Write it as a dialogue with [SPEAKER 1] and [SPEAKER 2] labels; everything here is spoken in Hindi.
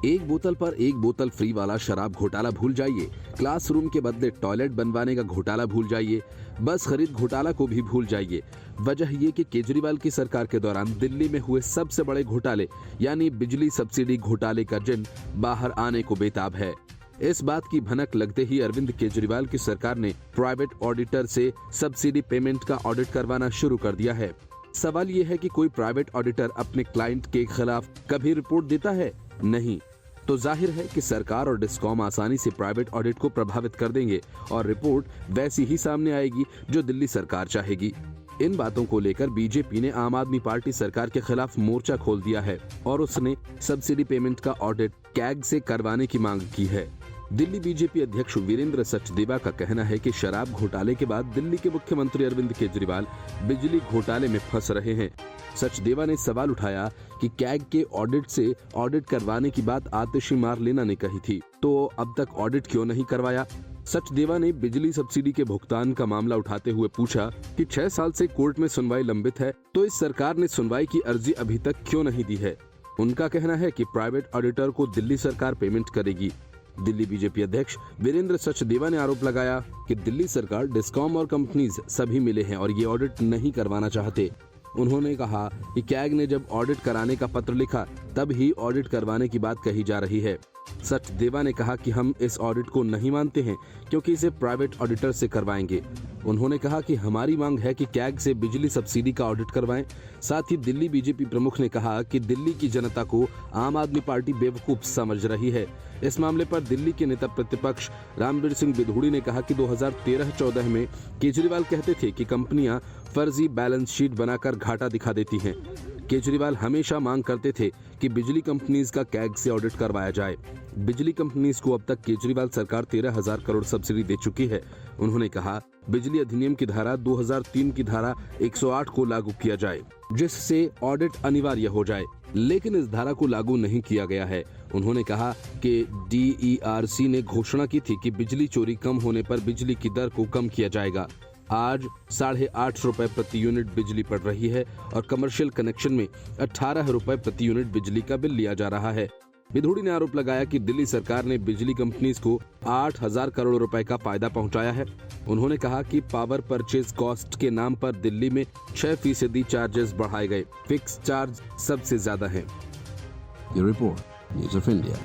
[SPEAKER 1] एक बोतल पर एक बोतल फ्री वाला शराब घोटाला भूल जाइए, क्लासरूम के बदले टॉयलेट बनवाने का घोटाला भूल जाइए, बस खरीद घोटाला को भी भूल जाइए। वजह ये कि केजरीवाल की सरकार के दौरान दिल्ली में हुए सबसे बड़े घोटाले यानी बिजली सब्सिडी घोटाले का जिन्न बाहर आने को बेताब है। इस बात की भनक लगते ही अरविंद केजरीवाल की सरकार ने प्राइवेट ऑडिटर से सब्सिडी पेमेंट का ऑडिट करवाना शुरू कर दिया है। सवाल ये है कि कोई प्राइवेट ऑडिटर अपने क्लाइंट के खिलाफ कभी रिपोर्ट देता है? नहीं। तो जाहिर है कि सरकार और डिस्कॉम आसानी से प्राइवेट ऑडिट को प्रभावित कर देंगे और रिपोर्ट वैसी ही सामने आएगी जो दिल्ली सरकार चाहेगी। इन बातों को लेकर बीजेपी ने आम आदमी पार्टी सरकार के खिलाफ मोर्चा खोल दिया है और उसने सब्सिडी पेमेंट का ऑडिट कैग से करवाने की मांग की है। दिल्ली बीजेपी अध्यक्ष वीरेंद्र सचदेवा का कहना है कि शराब घोटाले के बाद दिल्ली के मुख्यमंत्री अरविंद केजरीवाल बिजली घोटाले में फंस रहे हैं। सचदेवा ने सवाल उठाया कि कैग के ऑडिट से ऑडिट करवाने की बात आतिशी मार लेना ने कही थी, तो अब तक ऑडिट क्यों नहीं करवाया? सचदेवा ने बिजली सब्सिडी के भुगतान का मामला उठाते हुए पूछा कि 6 साल से कोर्ट में सुनवाई लंबित है, तो इस सरकार ने सुनवाई की अर्जी अभी तक क्यों नहीं दी है? उनका कहना है कि प्राइवेट ऑडिटर को दिल्ली सरकार पेमेंट करेगी। दिल्ली बीजेपी अध्यक्ष वीरेंद्र सचदेवा ने आरोप लगाया कि दिल्ली सरकार, डिस्कॉम और कंपनीज सभी मिले हैं और ये ऑडिट नहीं करवाना चाहते। उन्होंने कहा कि कैग ने जब ऑडिट कराने का पत्र लिखा तब ही ऑडिट करवाने की बात कही जा रही है। सचदेवा ने कहा कि हम इस ऑडिट को नहीं मानते हैं क्योंकि इसे प्राइवेट ऑडिटर से करवाएंगे। उन्होंने कहा कि हमारी मांग है कि कैग से बिजली सब्सिडी का ऑडिट करवाएं। साथ ही दिल्ली बीजेपी प्रमुख ने कहा कि दिल्ली की जनता को आम आदमी पार्टी बेवकूफ समझ रही है। इस मामले पर दिल्ली के नेता प्रतिपक्ष रामबीर सिंह बिधूड़ी ने कहा कि 2013-14 में केजरीवाल कहते थे कि कंपनियां फर्जी बैलेंस शीट बनाकर घाटा दिखा देती हैं। केजरीवाल हमेशा मांग करते थे कि बिजली कंपनीज का कैग से ऑडिट करवाया जाए। बिजली कंपनीज को अब तक केजरीवाल सरकार 13,000 करोड़ सब्सिडी दे चुकी है। उन्होंने कहा बिजली अधिनियम की धारा 2003 की धारा 108 को लागू किया जाए जिससे ऑडिट अनिवार्य हो जाए, लेकिन इस धारा को लागू नहीं किया गया है। उन्होंने कहा कि DERC ने घोषणा की थी कि बिजली चोरी कम होने पर बिजली की दर को कम किया जाएगा। आज 850 रुपए प्रति यूनिट बिजली पड़ रही है और कमर्शियल कनेक्शन में 18 रुपए प्रति यूनिट बिजली का बिल लिया जा रहा है। बिधूड़ी ने आरोप लगाया कि दिल्ली सरकार ने बिजली कंपनीज को 8,000 करोड़ रुपए का फायदा पहुंचाया है। उन्होंने कहा कि पावर परचेज कॉस्ट के नाम पर दिल्ली में 6% चार्जेस बढ़ाए गए, फिक्स चार्ज सबसे ज्यादा है।
[SPEAKER 2] ये रिपोर्ट न्यूज़ ऑफ इंडिया।